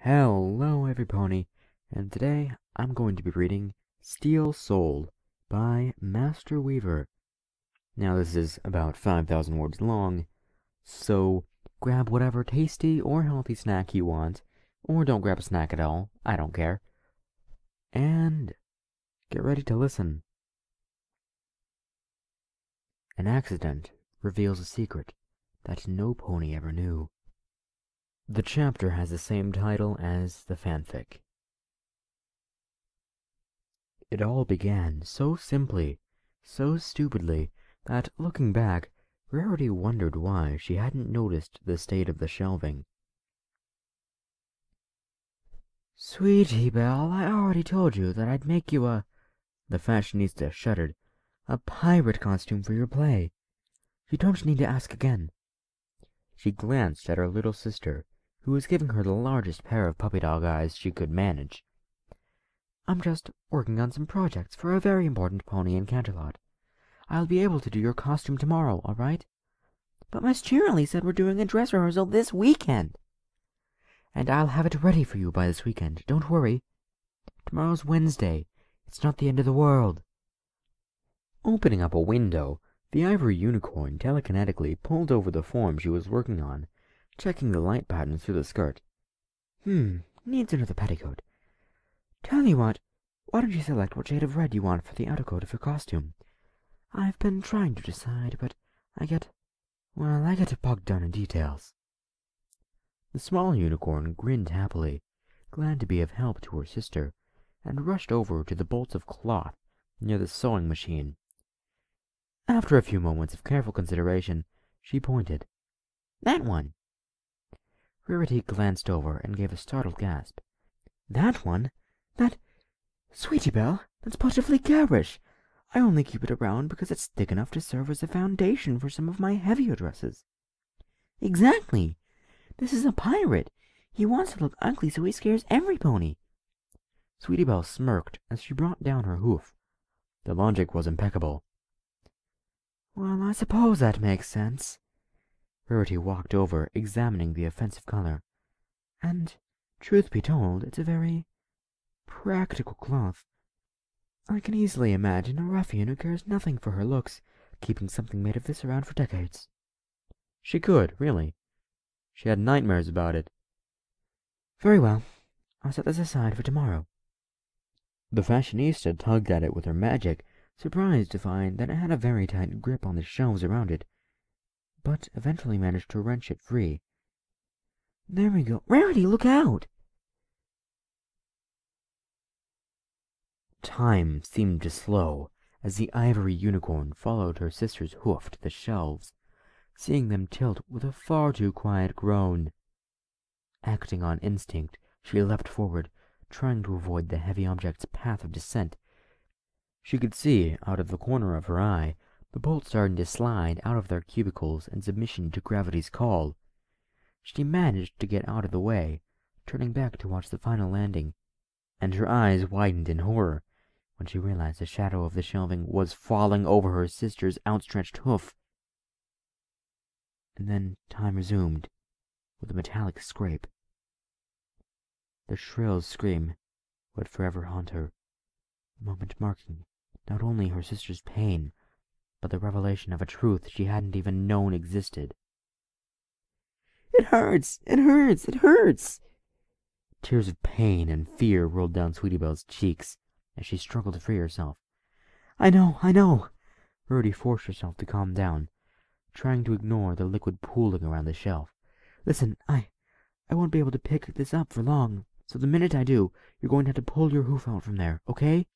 Hello, everypony, and today I'm going to be reading Steel Soul by Master Weaver. Now, this is about 5,000 words long, so grab whatever tasty or healthy snack you want, or don't grab a snack at all, I don't care, and get ready to listen. An accident reveals a secret that no pony ever knew. The chapter has the same title as the fanfic. It all began so simply, so stupidly, that, looking back, Rarity wondered why she hadn't noticed the state of the shelving. "Sweetie Belle, I already told you that I'd make you the fashionista shuddered, "a pirate costume for your play. You don't need to ask again." She glanced at her little sister, who was giving her the largest pair of puppy dog eyes she could manage. "I'm just working on some projects for a very important pony in Canterlot. I'll be able to do your costume tomorrow, all right?" "But Miss Cheerilee said we're doing a dress rehearsal this weekend." "And I'll have it ready for you by this weekend. Don't worry. Tomorrow's Wednesday. It's not the end of the world." Opening up a window, the ivory unicorn telekinetically pulled over the form she was working on, checking the light patterns through the skirt. Needs another petticoat. Tell you what, why don't you select what shade of red you want for the outer coat of your costume? I've been trying to decide, but I get bogged down in details." The small unicorn grinned happily, glad to be of help to her sister, and rushed over to the bolts of cloth near the sewing machine. After a few moments of careful consideration, she pointed. "That one." Rarity glanced over and gave a startled gasp. "That one? That... Sweetie Belle, that's positively garish. I only keep it around because it's thick enough to serve as a foundation for some of my heavier dresses." "Exactly. This is a pirate. He wants to look ugly so he scares every pony." Sweetie Belle smirked as she brought down her hoof. The logic was impeccable. "Well, I suppose that makes sense." Rarity walked over, examining the offensive color. "And, truth be told, it's a very practical cloth. I can easily imagine a ruffian who cares nothing for her looks keeping something made of this around for decades." She could, really. She had nightmares about it. "Very well. I'll set this aside for tomorrow." The fashionista tugged at it with her magic, surprised to find that it had a very tight grip on the shelves around it, but eventually managed to wrench it free. "There we go. Rarity, look out!" Time seemed to slow as the ivory unicorn followed her sister's hoof to the shelves, seeing them tilt with a far too quiet groan. Acting on instinct, she leapt forward, trying to avoid the heavy object's path of descent. She could see, out of the corner of her eye, the bolts starting to slide out of their cubicles in submission to gravity's call. She managed to get out of the way, turning back to watch the final landing, and her eyes widened in horror when she realized the shadow of the shelving was falling over her sister's outstretched hoof. And then time resumed, with a metallic scrape. The shrill scream would forever haunt her, the moment marking not only her sister's pain, but the revelation of a truth she hadn't even known existed. "It hurts! It hurts! It hurts!" Tears of pain and fear rolled down Sweetie Belle's cheeks as she struggled to free herself. I know. Rarity forced herself to calm down, trying to ignore the liquid pooling around the shelf. "Listen, I won't be able to pick this up for long, so the minute I do, you're going to have to pull your hoof out from there, okay?"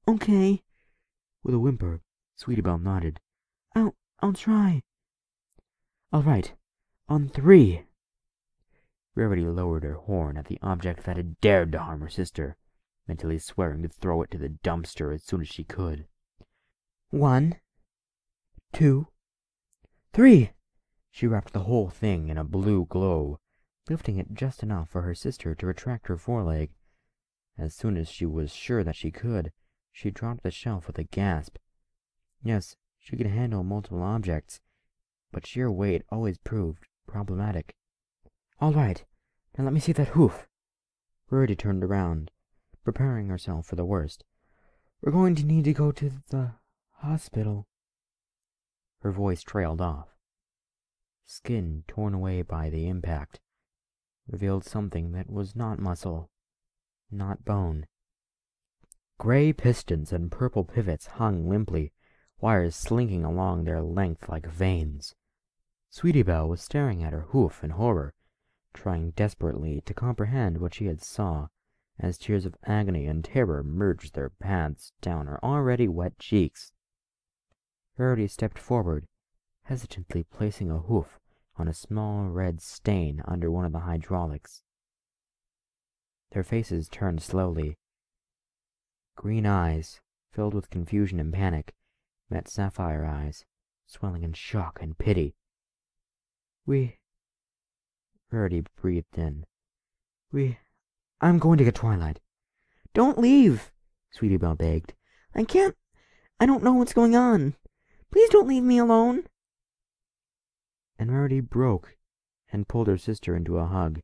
Okay." With a whimper, Sweetie Belle nodded. I'll try." "All right. On 3." Rarity lowered her horn at the object that had dared to harm her sister, mentally swearing to throw it to the dumpster as soon as she could. 1, 2, 3. She wrapped the whole thing in a blue glow, lifting it just enough for her sister to retract her foreleg. As soon as she was sure that she could, she dropped the shelf with a gasp. Yes, she could handle multiple objects, but sheer weight always proved problematic. "All right. Now let me see that hoof. Rarity turned around, preparing herself for the worst. We're going to need to go to the hospital. Her voice trailed off. Skin torn away by the impact revealed something that was not muscle, not bone. Gray pistons and purple pivots hung limply, wires slinking along their length like veins. Sweetie Belle was staring at her hoof in horror, trying desperately to comprehend what she had saw, as tears of agony and terror merged their paths down her already wet cheeks. Rarity stepped forward, hesitantly placing a hoof on a small red stain under one of the hydraulics. Their faces turned slowly. Green eyes, filled with confusion and panic, met sapphire eyes, swelling in shock and pity. Rarity breathed in. I'm going to get Twilight. Don't leave, Sweetie Belle begged. I don't know what's going on. Please don't leave me alone. And Rarity broke and pulled her sister into a hug,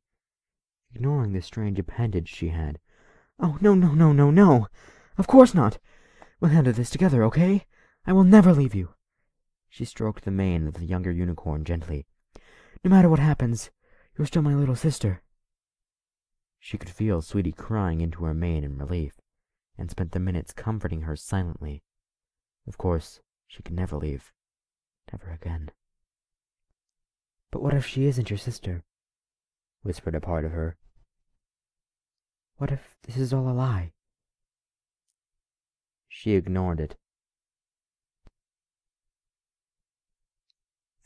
ignoring the strange appendage she had. Oh, no. Of course not. We'll handle this together, okay? I will never leave you. She stroked the mane of the younger unicorn gently. No matter what happens, you're still my little sister. She could feel Sweetie crying into her mane in relief, and spent the minutes comforting her silently. Of course, she could never leave. Never again. But what if she isn't your sister? Whispered a part of her. What if this is all a lie? She ignored it.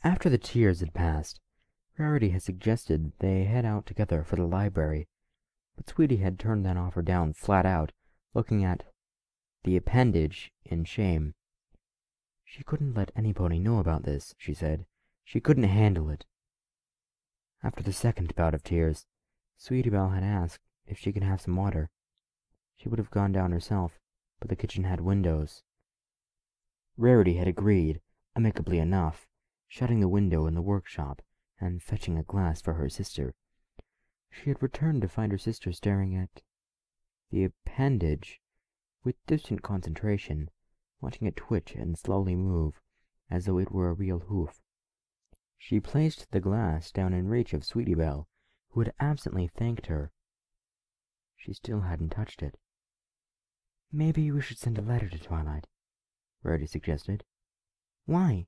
After the tears had passed, Rarity had suggested they head out together for the library, but Sweetie had turned that offer down flat out, looking at the appendage in shame. She couldn't let anybody know about this, she said. She couldn't handle it. After the second bout of tears, Sweetie Belle had asked if she could have some water. She would have gone down herself, but the kitchen had windows. Rarity had agreed, amicably enough, shutting the window in the workshop and fetching a glass for her sister. She had returned to find her sister staring at the appendage with distant concentration, watching it twitch and slowly move, as though it were a real hoof. She placed the glass down in reach of Sweetie Belle, who had absently thanked her. She still hadn't touched it. Maybe we should send a letter to Twilight, Rarity suggested. Why?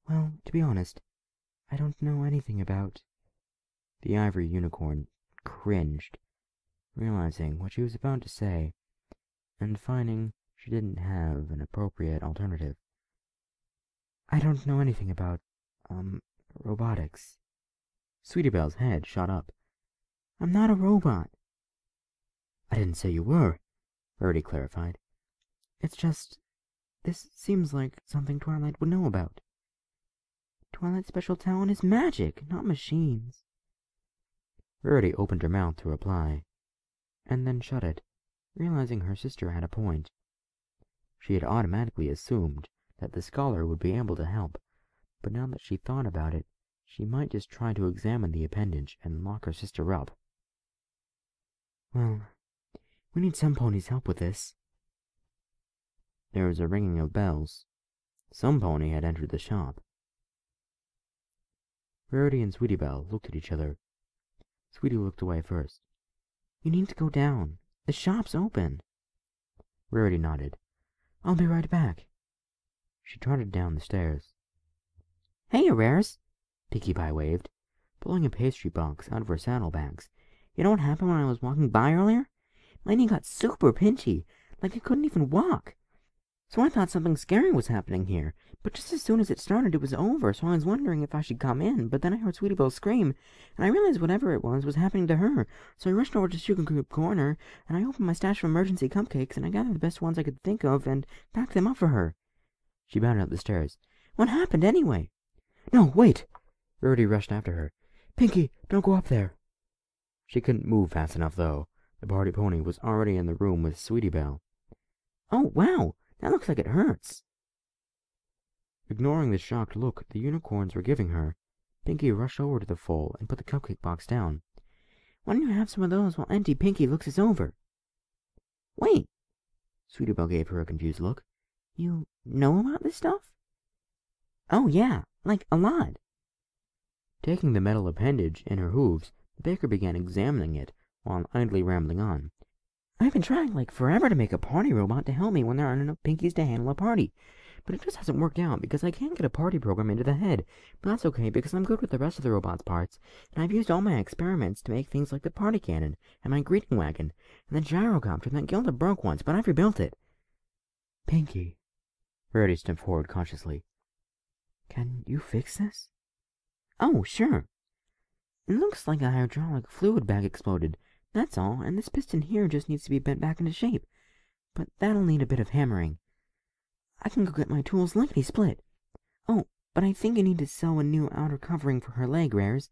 Well, to be honest, I don't know anything about... The ivory unicorn cringed, realizing what she was about to say, and finding she didn't have an appropriate alternative. I don't know anything about, robotics. Sweetie Belle's head shot up. I'm not a robot. I didn't say you were, Rarity clarified. It's just, this seems like something Twilight would know about. Twilight's special talent is magic, not machines. Rarity opened her mouth to reply, and then shut it, realizing her sister had a point. She had automatically assumed that the scholar would be able to help, but now that she thought about it, she might just try to examine the appendage and lock her sister up. Well, we need some pony's help with this. There was a ringing of bells. Some pony had entered the shop. Rarity and Sweetie Belle looked at each other. Sweetie looked away first. You need to go down. The shop's open. Rarity nodded. I'll be right back. She trotted down the stairs. Hey, Rares, Pinkie Pie waved, pulling a pastry box out of her saddlebags. You know what happened when I was walking by earlier? My knee got super pinchy, like I couldn't even walk. So I thought something scary was happening here, but just as soon as it started, it was over, so I was wondering if I should come in, but then I heard Sweetie Belle scream, and I realized whatever it was happening to her, so I rushed over to Sugar Cube Corner, and I opened my stash of emergency cupcakes, and I gathered the best ones I could think of, and packed them up for her. She bounded up the stairs. What happened, anyway? No, wait! Rarity rushed after her. Pinkie, don't go up there! She couldn't move fast enough, though. The party pony was already in the room with Sweetie Belle. Oh, wow! That looks like it hurts. Ignoring the shocked look the unicorns were giving her, Pinkie rushed over to the foal and put the cupcake box down. Why don't you have some of those while Auntie Pinky looks us over? Wait, Sweetie Belle gave her a confused look. You know about this stuff? Oh, yeah, like a lot. Taking the metal appendage in her hooves, the baker began examining it while idly rambling on. I've been trying like forever to make a party robot to help me when there aren't enough Pinkies to handle a party. But it just hasn't worked out because I can't get a party program into the head. But that's okay because I'm good with the rest of the robot's parts, and I've used all my experiments to make things like the party cannon, and my greeting wagon, and the gyrocopter that Gilda broke once, but I've rebuilt it. Pinky. Rarity stepped forward cautiously. Can you fix this? Oh, sure. It looks like a hydraulic fluid bag exploded. That's all, and this piston here just needs to be bent back into shape. But that'll need a bit of hammering. I can go get my tools lickety-split. Oh, but I think I need to sew a new outer covering for her leg, Rares.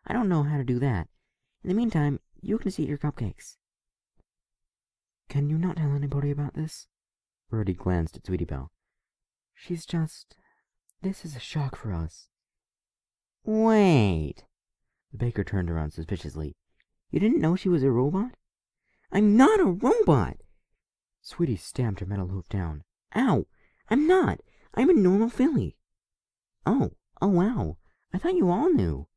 I don't know how to do that. In the meantime, you can just eat your cupcakes. Can you not tell anybody about this? Rarity glanced at Sweetie Belle. She's just... This is a shock for us. Wait. The baker turned around suspiciously. You didn't know she was a robot? I'm not a robot! Sweetie stamped her metal hoof down. Ow! I'm not! I'm a normal filly. Oh wow. I thought you all knew.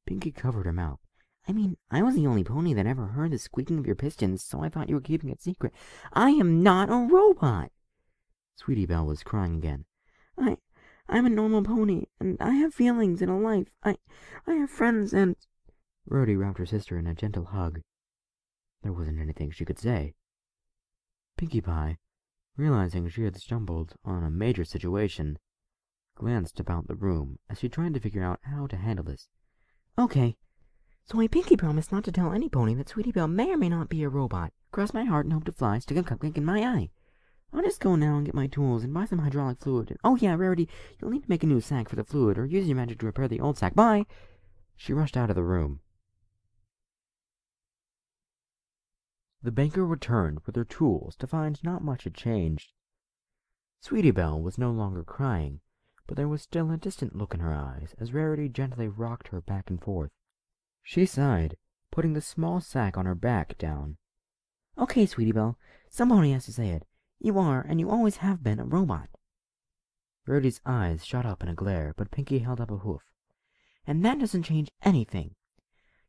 Pinky covered her mouth. I mean, I was the only pony that ever heard the squeaking of your pistons, so I thought you were keeping it secret. I am not a robot! Sweetie Belle was crying again. I'm a normal pony, and I have feelings and a life. I have friends and... Rarity wrapped her sister in a gentle hug. There wasn't anything she could say. Pinkie Pie, realizing she had stumbled on a major situation, glanced about the room as she tried to figure out how to handle this. Okay, so I pinky promise not to tell any pony that Sweetie Belle may or may not be a robot. Cross my heart and hope to fly, stick a cupcake in my eye. I'll just go now and get my tools and buy some hydraulic fluid. And, oh yeah, Rarity, you'll need to make a new sack for the fluid, or use your magic to repair the old sack. Bye! She rushed out of the room. The banker returned with her tools to find not much had changed. Sweetie Belle was no longer crying, but there was still a distant look in her eyes as Rarity gently rocked her back and forth. She sighed, putting the small sack on her back down. Okay, Sweetie Belle, somebody has to say it. You are, and you always have been, a robot. Rarity's eyes shot up in a glare, but Pinky held up a hoof. And that doesn't change anything.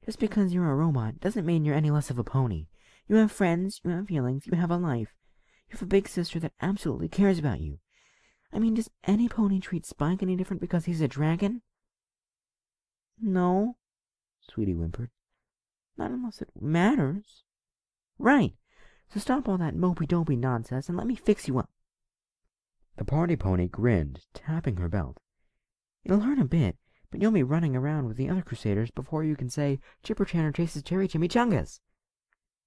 Just because you're a robot doesn't mean you're any less of a pony. You have friends, you have feelings, you have a life. You have a big sister that absolutely cares about you. I mean, does any pony treat Spike any different because he's a dragon? No, Sweetie whimpered. Not unless it matters. Right. So stop all that mopey-dopey nonsense and let me fix you up. The party pony grinned, tapping her belt. It'll hurt a bit, but you'll be running around with the other Crusaders before you can say, Chipper Channer chases Cherry Chimichangas.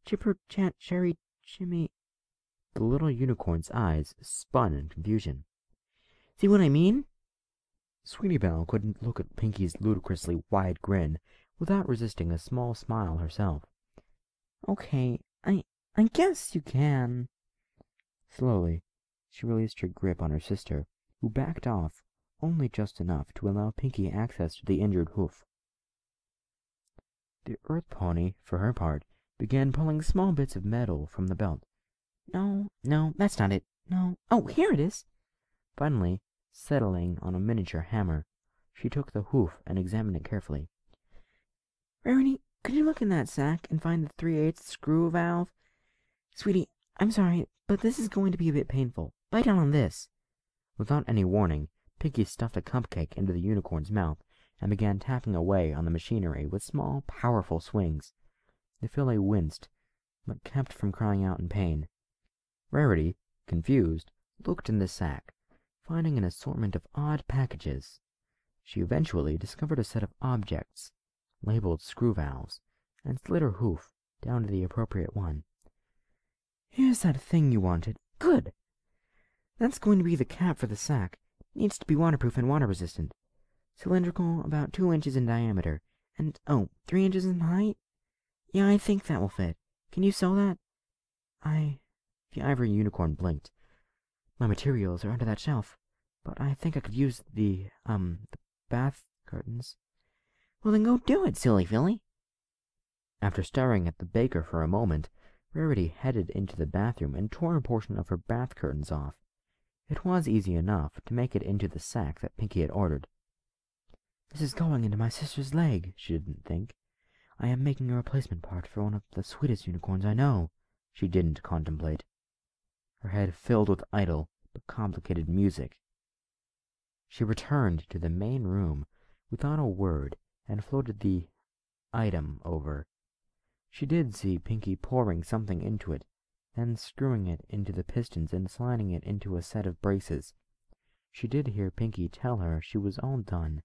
Chipper Chant Cherry Chimmy... The little unicorn's eyes spun in confusion. See what I mean? Sweetie Belle couldn't look at Pinky's ludicrously wide grin without resisting a small smile herself. Okay, I guess you can. Slowly, she released her grip on her sister, who backed off only just enough to allow Pinky access to the injured hoof. The Earth Pony, for her part, began pulling small bits of metal from the belt. No, that's not it. No. Oh, here it is. Finally, settling on a miniature hammer, she took the hoof and examined it carefully. Rarity, could you look in that sack and find the 3/8 screw valve? Sweetie, I'm sorry, but this is going to be a bit painful. Bite down on this. Without any warning, Pinky stuffed a cupcake into the unicorn's mouth and began tapping away on the machinery with small, powerful swings. The filly winced, but kept from crying out in pain. Rarity, confused, looked in the sack, finding an assortment of odd packages. She eventually discovered a set of objects, labeled screw valves, and slid her hoof down to the appropriate one. Here's that thing you wanted. Good! That's going to be the cap for the sack. It needs to be waterproof and water-resistant. Cylindrical, about 2 inches in diameter, and, 3 inches in height? Yeah, I think that will fit. Can you sew that? The ivory unicorn blinked. My materials are under that shelf, but I think I could use the bath curtains. Well, then go do it, silly filly. After staring at the baker for a moment, Rarity headed into the bathroom and tore a portion of her bath curtains off. It was easy enough to make it into the sack that Pinkie had ordered. "This is going into my sister's leg," she didn't think. "I am making a replacement part for one of the sweetest unicorns I know," she didn't contemplate. Her head filled with idle but complicated music. She returned to the main room without a word and floated the item over. She did see Pinkie pouring something into it, then screwing it into the pistons and sliding it into a set of braces. She did hear Pinkie tell her she was all done,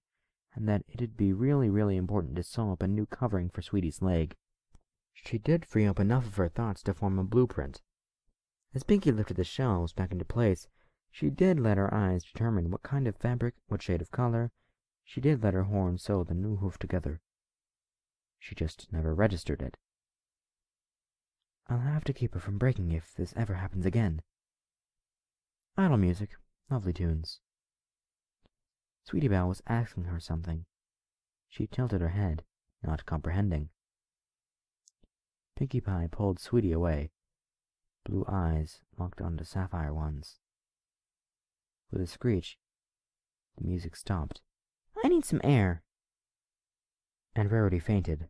and that it'd be really, really important to sew up a new covering for Sweetie's leg. She did free up enough of her thoughts to form a blueprint. As Pinkie lifted the shelves back into place, she did let her eyes determine what kind of fabric, what shade of color. She did let her horn sew the new hoof together. She just never registered it. "I'll have to keep her from breaking if this ever happens again." Idle music, lovely tunes. Sweetie Belle was asking her something. She tilted her head, not comprehending. Pinkie Pie pulled Sweetie away. Blue eyes locked onto sapphire ones. With a screech, the music stopped. "I need some air." And Rarity fainted.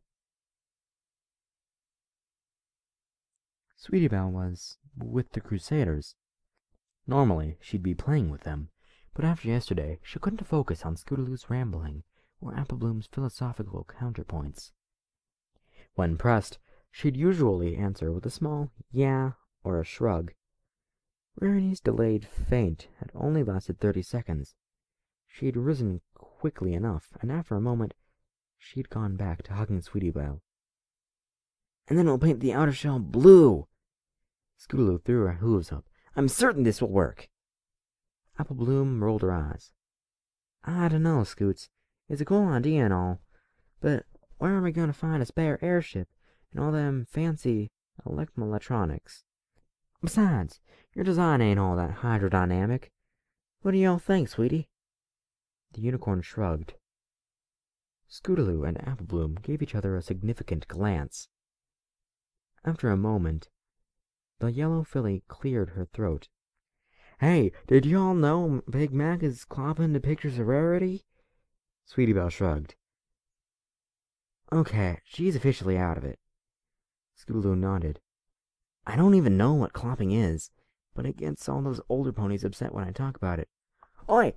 Sweetie Belle was with the Crusaders. Normally, she'd be playing with them, but after yesterday, she couldn't focus on Scootaloo's rambling or Applebloom's philosophical counterpoints. When pressed, she'd usually answer with a small yeah or a shrug. Rarity's delayed faint had only lasted 30 seconds. She'd risen quickly enough, and after a moment, she'd gone back to hugging Sweetie Belle. "And then we'll paint the outer shell blue." Scootaloo threw her hooves up. "I'm certain this will work." Applebloom rolled her eyes. "I don't know, Scoots. It's a cool idea and all, but where are we going to find a spare airship and all them fancy electronics? Besides, your design ain't all that hydrodynamic. What do y'all think, Sweetie?" The unicorn shrugged. Scootaloo and Applebloom gave each other a significant glance. After a moment, the yellow filly cleared her throat. "Hey, did y'all know Big Mac is clopping the pictures of Rarity?" Sweetie Belle shrugged. "Okay, she's officially out of it." Scootaloo nodded. "I don't even know what clopping is, but it gets all those older ponies upset when I talk about it. Oi,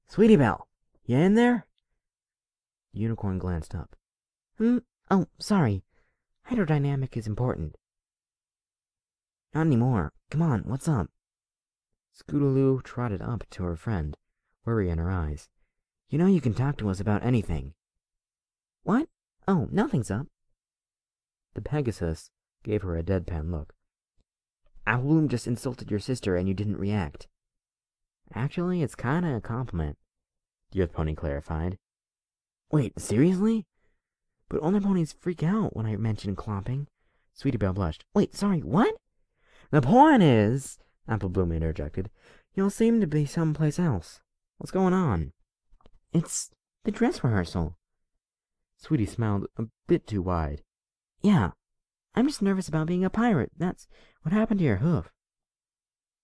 Sweetie Belle, you in there?" The unicorn glanced up. Oh, sorry. Hydrodynamic is important." "Not anymore. Come on, what's up?" Scootaloo trotted up to her friend, worry in her eyes. "You know you can talk to us about anything." "What? Oh, nothing's up." The Pegasus gave her a deadpan look. "Applebloom just insulted your sister and you didn't react." "Actually, it's kinda a compliment," the Earth Pony clarified. "Wait, seriously? But older ponies freak out when I mention clopping." Sweetie Belle blushed. "Wait, sorry, what?" "The point is," Applebloom interjected, "y'all seem to be someplace else. What's going on?" "It's the dress rehearsal." Sweetie smiled a bit too wide. "Yeah, I'm just nervous about being a pirate. That's what happened to your hoof."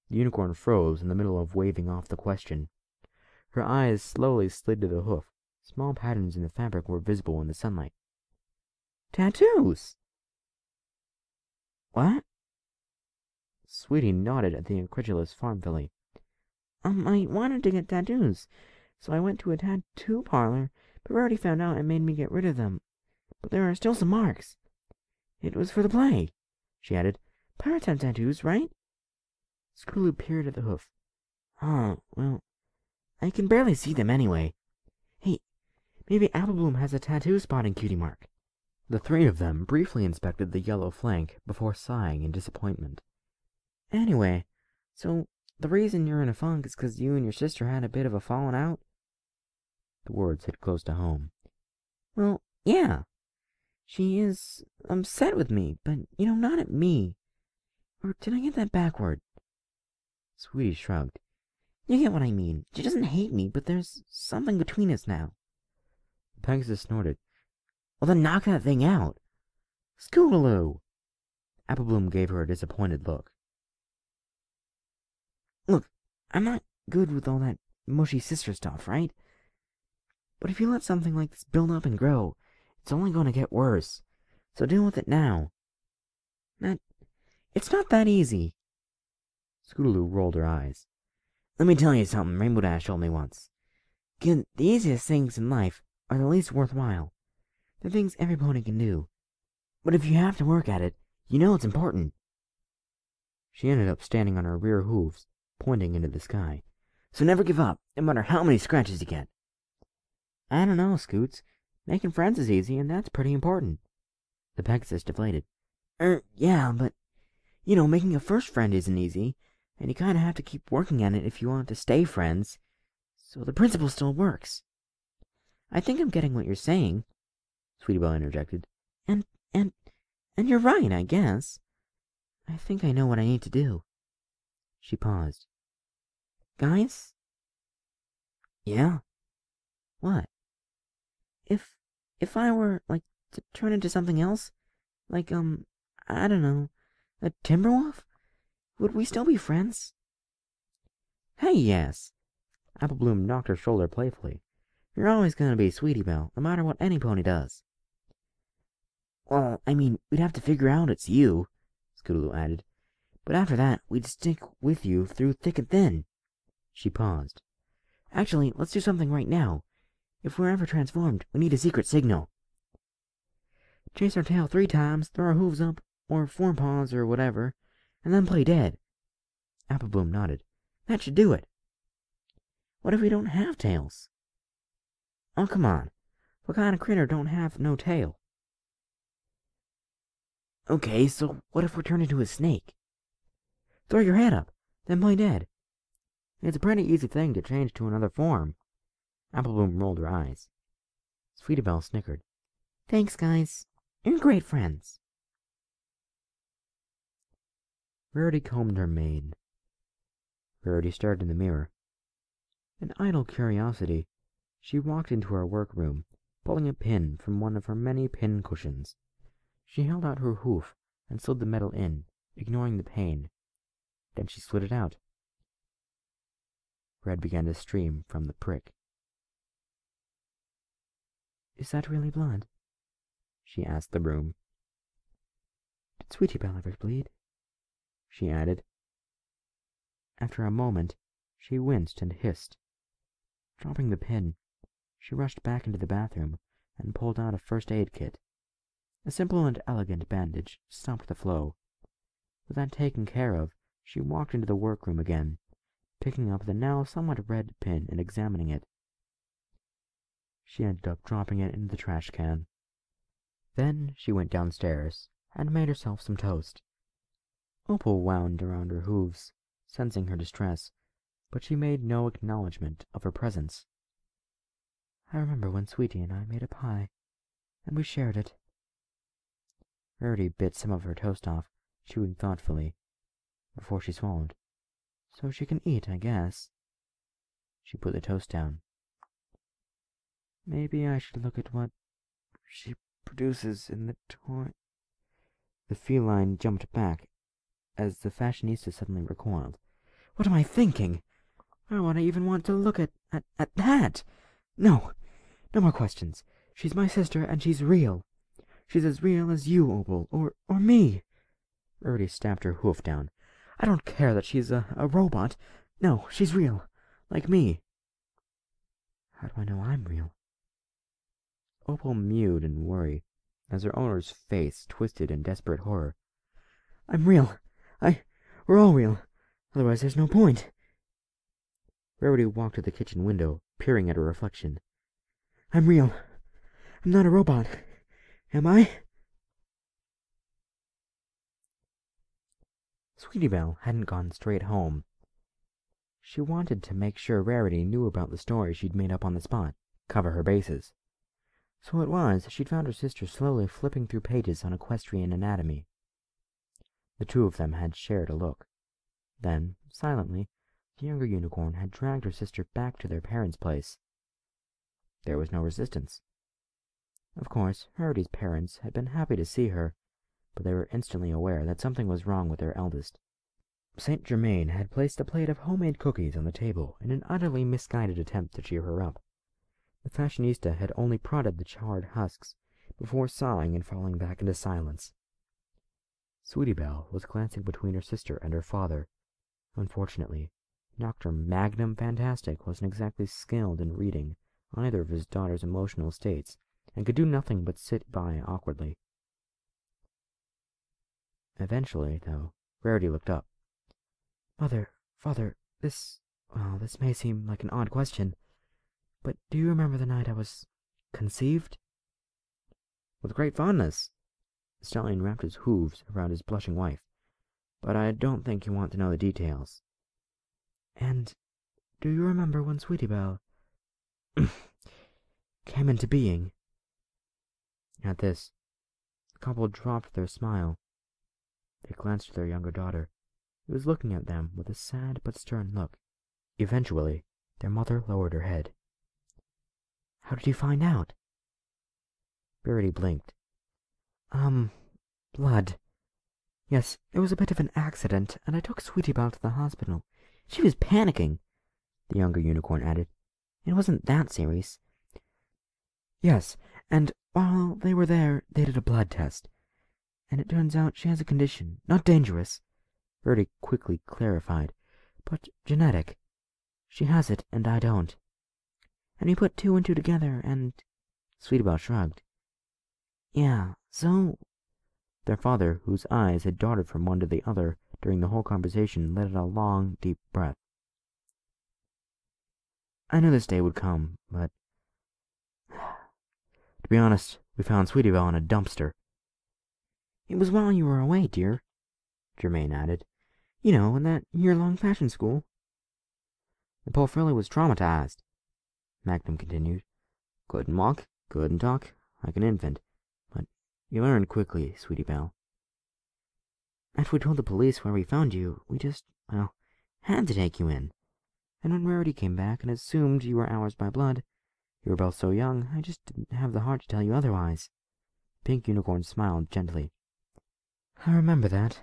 The unicorn froze in the middle of waving off the question. Her eyes slowly slid to the hoof. Small patterns in the fabric were visible in the sunlight. "Tattoos!" "What?" Sweetie nodded at the incredulous farm filly. I wanted to get tattoos, so I went to a tattoo parlor, but Rarity found out and made me get rid of them. But there are still some marks. It was for the play," she added. "Pirates have tattoos, right?" Scootaloo peered at the hoof. "Oh, well, I can barely see them anyway. Hey, maybe Applebloom has a tattoo spotting cutie mark." The three of them briefly inspected the yellow flank before sighing in disappointment. "Anyway, so the reason you're in a funk is 'cause you and your sister had a bit of a falling out?" The words hit close to home. "Well, yeah. She is upset with me, but, not at me. Or did I get that backward?" Sweetie shrugged. "You get what I mean. She doesn't hate me, but there's something between us now." Pegasus snorted. "Well, then knock that thing out." Scootaloo! Apple Bloom gave her a disappointed look. Look, I'm not good with all that mushy sister stuff, right? But if you let something like this build up and grow, it's only going to get worse. So deal with it now. It's not that easy. Scootaloo rolled her eyes. Let me tell you something Rainbow Dash told me once. Kid, the easiest things in life are the least worthwhile. They're things every pony can do. But if you have to work at it, you know it's important. She ended up standing on her rear hooves, pointing into the sky. So never give up, no matter how many scratches you get. I don't know, Scoots. Making friends is easy, and that's pretty important. The Pegasus deflated. Yeah, but, making a first friend isn't easy, and you kinda have to keep working at it if you want to stay friends. So the principle still works. I think I'm getting what you're saying, Sweetie Belle interjected. And you're right, I guess. I think I know what I need to do. She paused. Guys? Yeah? What? If I were, to turn into something else, I don't know, a Timberwolf, would we still be friends? Hey, yes. Apple Bloom knocked her shoulder playfully. You're always going to be Sweetie Belle, no matter what any pony does. Well, we'd have to figure out it's you, Scootaloo added. But after that, we'd stick with you through thick and thin. She paused. Actually, let's do something right now. If we're ever transformed, we need a secret signal. Chase our tail 3 times, throw our hooves up, or forepaws or whatever, and then play dead. Apple Bloom nodded. That should do it. What if we don't have tails? Oh, come on. What kind of critter don't have no tail? Okay, so what if we're turned into a snake? Throw your head up, then play dead. It's a pretty easy thing to change to another form. Apple Bloom rolled her eyes. Sweetie Belle snickered. Thanks, guys. You're great friends. Rarity combed her mane. Rarity stared in the mirror. In idle curiosity, she walked into her workroom, pulling a pin from one of her many pin cushions. She held out her hoof and slid the metal in, ignoring the pain. Then she slid it out. Red began to stream from the prick. Is that really blood? She asked the broom. Did Sweetie Belle ever bleed? She added. After a moment, she winced and hissed. Dropping the pin, she rushed back into the bathroom and pulled out a first aid kit. A simple and elegant bandage stopped the flow. With that taken care of, she walked into the workroom again, picking up the now somewhat red pin and examining it. She ended up dropping it into the trash can. Then she went downstairs and made herself some toast. Opal wound around her hooves, sensing her distress, but she made no acknowledgment of her presence. I remember when Sweetie and I made a pie, and we shared it. Rarity bit some of her toast off, chewing thoughtfully, before she swallowed. So she can eat, I guess. She put the toast down. Maybe I should look at what she produces in the toy. The feline jumped back, as the fashionista suddenly recoiled. What am I thinking? Why would I even want to look at that? No more questions. She's my sister, and she's real. She's as real as you, Opal, or me. Rarity stamped her hoof down. I don't care that she's a robot. No, she's real, like me. How do I know I'm real? Opal mewed in worry, as her owner's face twisted in desperate horror. I'm real. We're all real. Otherwise there's no point. Rarity walked to the kitchen window, peering at her reflection. I'm real. I'm not a robot. Am I? Sweetie Belle hadn't gone straight home. She wanted to make sure Rarity knew about the story she'd made up on the spot, cover her bases. So it was she'd found her sister slowly flipping through pages on equestrian anatomy. The two of them had shared a look. Then, silently, the younger unicorn had dragged her sister back to their parents' place. There was no resistance. Of course, Rarity's parents had been happy to see her, but they were instantly aware that something was wrong with their eldest. Saint Germain had placed a plate of homemade cookies on the table in an utterly misguided attempt to cheer her up. The fashionista had only prodded the charred husks before sighing and falling back into silence. Sweetie Belle was glancing between her sister and her father. Unfortunately, Dr. Magnum Fantastic wasn't exactly skilled in reading either of his daughter's emotional states, and could do nothing but sit by awkwardly. Eventually, though, Rarity looked up. Father, this may seem like an odd question, but do you remember the night I was conceived? With great fondness. The stallion wrapped his hooves around his blushing wife, but I don't think you want to know the details. And do you remember when Sweetie Belle came into being? At this, the couple dropped their smile. They glanced at their younger daughter, who was looking at them with a sad but stern look. Eventually, their mother lowered her head. How did you find out? Rarity blinked. Blood. Yes, it was a bit of an accident, and I took Sweetie Belle to the hospital. She was panicking, the younger unicorn added. It wasn't that serious. Yes, and while they were there, they did a blood test, and it turns out she has a condition, not dangerous, Rarity quickly clarified, but genetic. She has it, and I don't. And we put 2 and 2 together, and... Sweetie Belle shrugged. Yeah, so... Their father, whose eyes had darted from one to the other during the whole conversation, let out a long, deep breath. I knew this day would come, but... To be honest, we found Sweetie Belle in a dumpster. It was while you were away, dear, Germain added. You know, in that year-long fashion school. The poor filly was traumatized, Magnum continued. Couldn't walk, couldn't talk, like an infant. But you learned quickly, Sweetie Belle. After we told the police where we found you, we just, had to take you in. And when Rarity came back and assumed you were ours by blood, you were both so young, I just didn't have the heart to tell you otherwise. Pink Unicorn smiled gently. I remember that,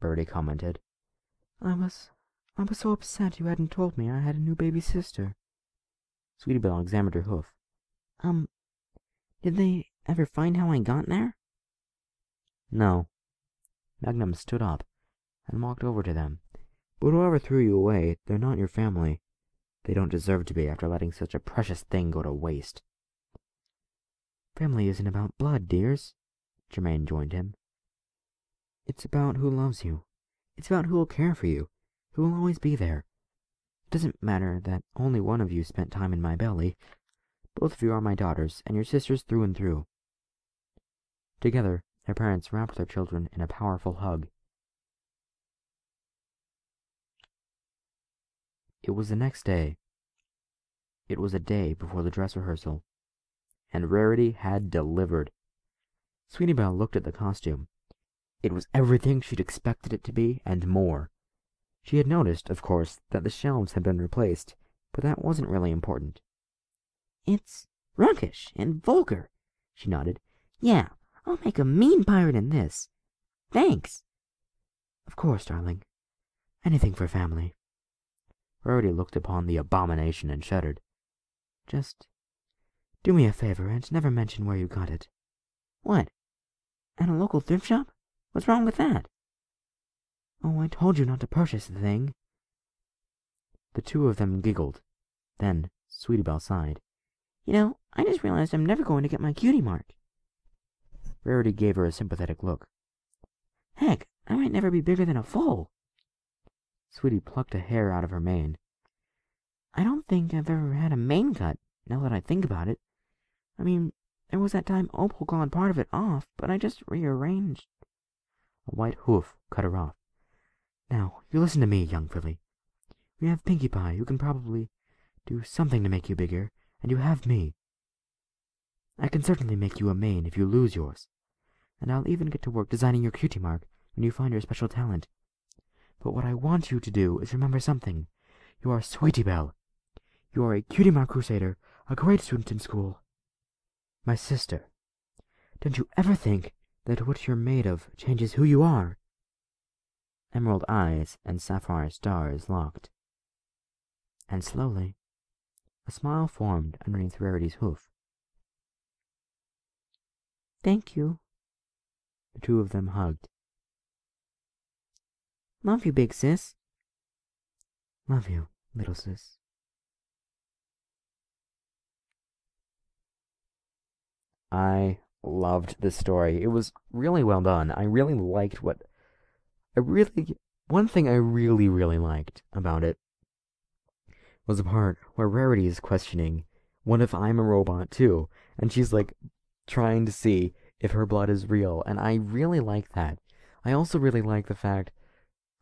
Birdie commented. I was so upset you hadn't told me I had a new baby sister. Sweetie Belle examined her hoof. Did they ever find how I got there? No. Magnum stood up and walked over to them. But whoever threw you away, they're not your family. They don't deserve to be after letting such a precious thing go to waste. Family isn't about blood, dears, Germain joined him. It's about who loves you. It's about who will care for you, who will always be there. It doesn't matter that only one of you spent time in my belly. Both of you are my daughters, and your sisters through and through. Together, their parents wrapped their children in a powerful hug. It was the next day. It was a day before the dress rehearsal, and Rarity had delivered. Sweetie Belle looked at the costume. It was everything she'd expected it to be, and more. She had noticed, of course, that the shelves had been replaced, but that wasn't really important. It's runkish and vulgar, she nodded. Yeah, I'll make a mean pirate in this. Thanks. Of course, darling. Anything for family. Rarity looked upon the abomination and shuddered. Just do me a favor and never mention where you got it. What? At a local thrift shop? What's wrong with that? Oh, I told you not to purchase the thing. The two of them giggled. Then Sweetie Belle sighed. You know, I just realized I'm never going to get my cutie mark. Rarity gave her a sympathetic look. Heck, I might never be bigger than a foal. Sweetie plucked a hair out of her mane. I don't think I've ever had a mane cut, now that I think about it. I mean, there was that time Opal clawed part of it off, but I just rearranged. A white hoof cut her off. Now, you listen to me, young filly. We have Pinkie Pie, who can probably do something to make you bigger, and you have me. I can certainly make you a mane if you lose yours, and I'll even get to work designing your cutie mark when you find your special talent. But what I want you to do is remember something. You are Sweetie Belle. You are a cutie mark crusader, a great student in school. My sister. Don't you ever think that what you're made of changes who you are. Emerald eyes and sapphire stars locked. And slowly, a smile formed underneath Rarity's hoof. Thank you. The two of them hugged. Love you, big sis. Love you, little sis. I loved this story. It was really well done. I really liked one thing I really, really liked about it was the part where Rarity is questioning, what if I'm a robot too? And she's like trying to see if her blood is real, and I really like that. I also really like the fact,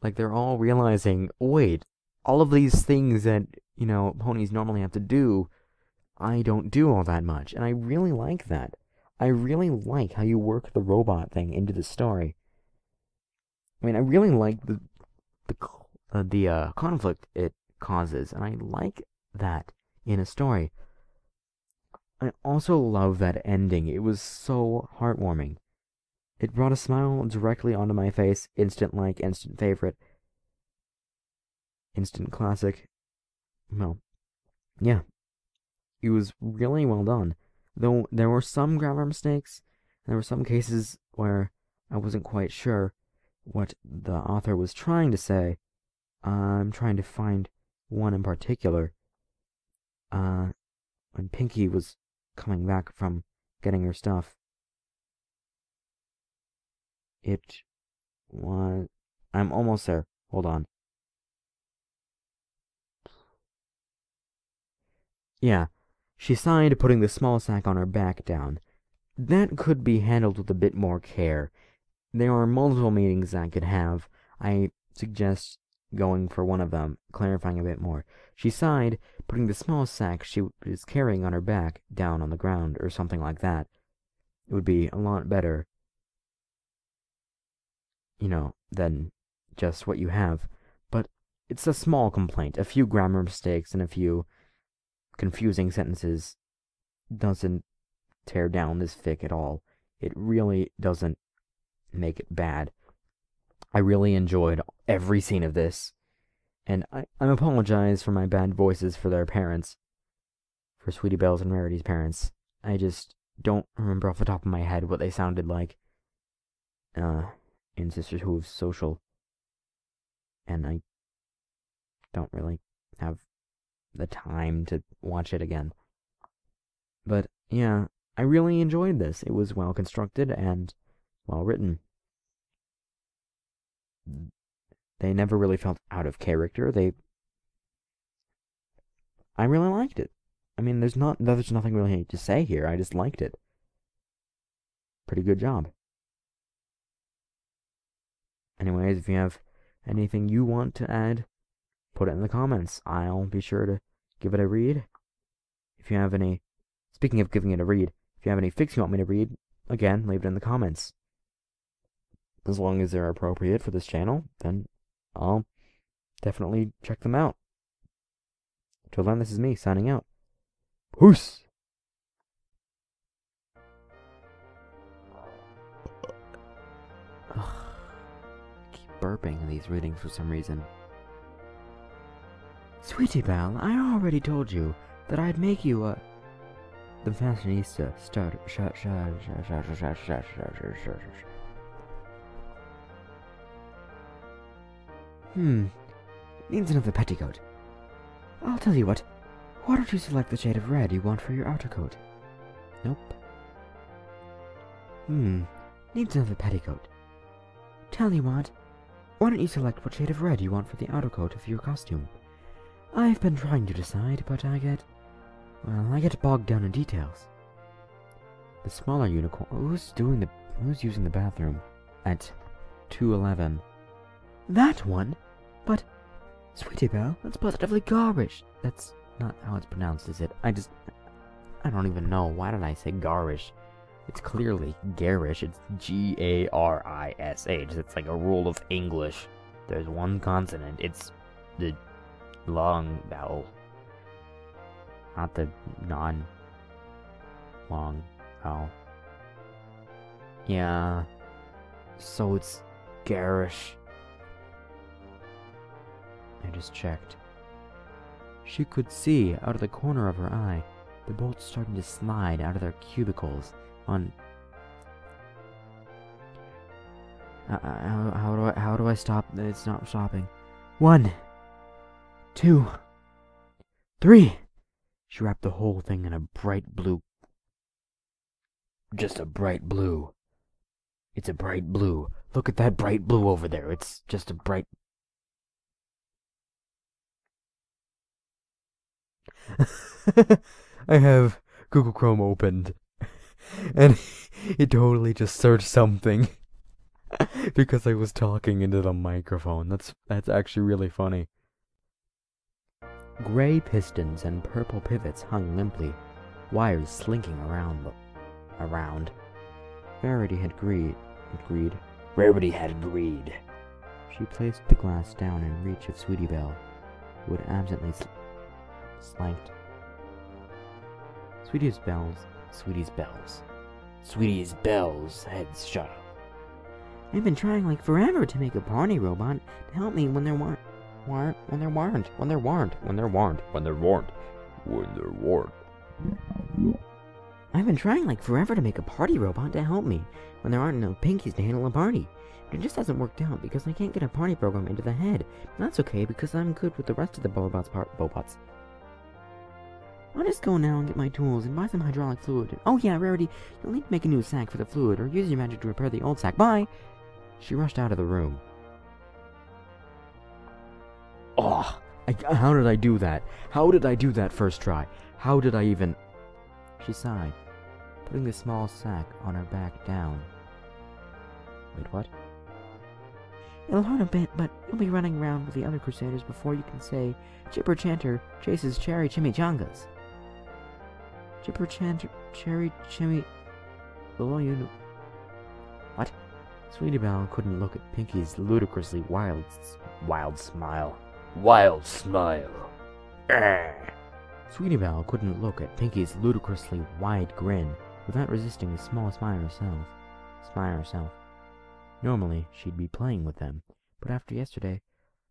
like, they're all realizing, wait, all of these things that, ponies normally have to do, I don't do all that much, and I really like that. I really like how you work the robot thing into the story. I mean, I really like the conflict it causes, and I like that in a story. I also love that ending. It was so heartwarming. It brought a smile directly onto my face. Instant like, instant favorite, instant classic. Well, yeah. It was really well done. Though there were some grammar mistakes, and there were some cases where I wasn't quite sure what the author was trying to say. I'm trying to find one in particular. When Pinkie was coming back from getting her stuff. It was... I'm almost there. Hold on. Yeah, she sighed, putting the small sack on her back down. That could be handled with a bit more care. There are multiple meetings I could have. I suggest going for one of them, clarifying a bit more. She sighed, putting the small sack she was carrying on her back down on the ground, or something like that. It would be a lot better, than just what you have. But it's a small complaint. A few grammar mistakes and a few confusing sentences doesn't tear down this fic at all. It really doesn't make it bad. I really enjoyed every scene of this, and I apologize for my bad voices for their parents, for Sweetie Belle's and Rarity's parents. I just don't remember off the top of my head what they sounded like in Sisters Hooves Social, and I don't really have the time to watch it again. But yeah, I really enjoyed this. It was well constructed and well written. They never really felt out of character. I really liked it. I mean, there's nothing really to say here. I just liked it. Pretty good job. Anyways, if you have anything you want to add, put it in the comments. I'll be sure to give it a read. If you have any... Speaking of giving it a read, if you have any fics you want me to read, again, leave it in the comments. As long as they're appropriate for this channel, then I'll definitely check them out. Till then, this is me, signing out. Peace! Ugh. I keep burping in these readings for some reason. Sweetie Belle, I already told you that I'd make you a... The fashionista needs another petticoat. I'll tell you what. Why don't you select the shade of red you want for your outer coat? Nope. Needs another petticoat. Tell you what. Why don't you select what shade of red you want for the outer coat of your costume? I've been trying to decide, but I get bogged down in details. The smaller unicorn... Who's using the bathroom at 2:11? That one? But... Sweetie Belle, that's positively garish. That's not how it's pronounced, is it? I don't even know. Why did I say garish? It's clearly garish. It's Garish. It's like a rule of English. There's one consonant. It's the long vowel. Not the non-long vowel. Yeah, so it's garish. I just checked. She could see, out of the corner of her eye, the bolts starting to slide out of their cubicles on... How do I stop? It's not stopping. 1, 2, 3! She wrapped the whole thing in a bright blue... Just a bright blue. It's a bright blue. Look at that bright blue over there. It's just a bright... I have Google Chrome opened, and it totally just searched something because I was talking into the microphone. That's actually really funny. Gray pistons and purple pivots hung limply, wires slinking around. Rarity had agreed. Rarity had agreed. She placed the glass down in reach of Sweetie Belle, who had absently slanked. Sweetie's Belle's head shut up. I've been trying like forever to make a party robot to help me when there weren't. I've been trying like forever to make a party robot to help me when there aren't enough Pinkies to handle a party. But it just hasn't worked out because I can't get a party program into the head. And that's okay because I'm good with the rest of the Bobots. I'll just go now and get my tools and buy some hydraulic fluid. Oh yeah, Rarity, you'll need to make a new sack for the fluid or use your magic to repair the old sack. Bye! She rushed out of the room. Oh, how did I do that? How did I do that first try? How did I even... She sighed, putting the small sack on her back down. Wait, what? It'll hurt a bit, but you'll be running around with the other Crusaders before you can say, Chipper Chanter chases cherry chimichangas. Chipper Chanter, cherry chimi... Below you know... What? Sweetie Belle couldn't look at Pinky's ludicrously wild smile. Wild smile. Sweetie Belle couldn't look at Pinky's ludicrously wide grin without resisting a small smile herself. Normally, she'd be playing with them, but after yesterday,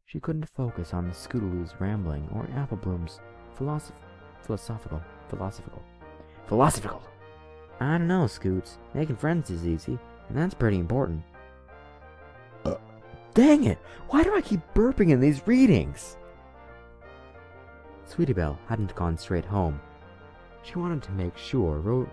she couldn't focus on the Scootaloo's rambling or Apple Bloom's philosophical. I don't know, Scoots. Making friends is easy, and that's pretty important. Dang it! Why do I keep burping in these readings? Sweetie Belle hadn't gone straight home. She wanted to make sure Rowdy